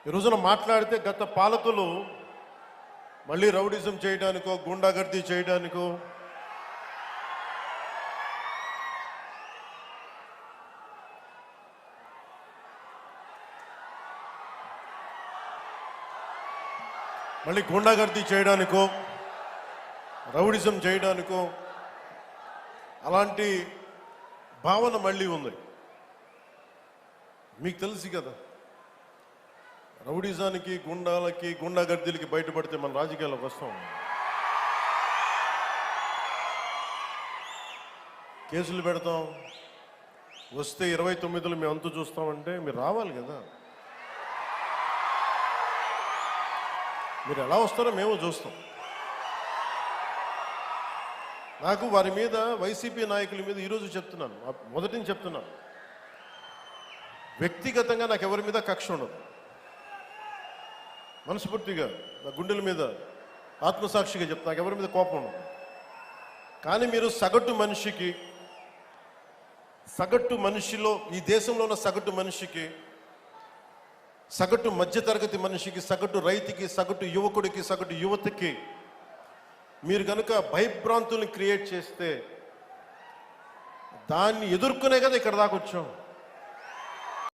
ఈ రోజున మాట్లాడితే గత పాలకులు మళ్ళీ రౌడిజం చేయడానికో గుండాగర్దీ చేయడానికో రౌడిజం చేయడానికో అలాంటి భావన మళ్ళీ ఉంది. మీకు తెలుసు కదా, రౌడిజానికి గుండాలకి గుండాగర్దీలకి బయటపడితే మన రాజకీయాల్లోకి వస్తాం. కేసులు పెడతాం, వస్తే 29లో మేము అంతు చూస్తామంటే మీరు రావాలి కదా. మీరు ఎలా వస్తారో మేము చూస్తాం. నాకు వారి మీద, వైసీపీ నాయకుల మీద ఈరోజు చెప్తున్నాను, మొదటి నుంచి చెప్తున్నాను, వ్యక్తిగతంగా నాకు ఎవరి మీద కక్ష ఉండదు. మనస్ఫూర్తిగా నా గుండెల మీద ఆత్మసాక్షిగా చెప్తా, నాకు ఎవరి మీద కోపం ఉండదు. కానీ మీరు సగటు మనిషిలో, ఈ దేశంలో ఉన్న సగటు మనిషికి, సగటు మధ్యతరగతి మనిషికి, సగటు రైతుకి, సగటు యువకుడికి, సగటు యువతకి మీరు కనుక భయభ్రాంతుల్ని క్రియేట్ చేస్తే దాన్ని ఎదుర్కొనే కదా ఇక్కడ దాకా వచ్చాం.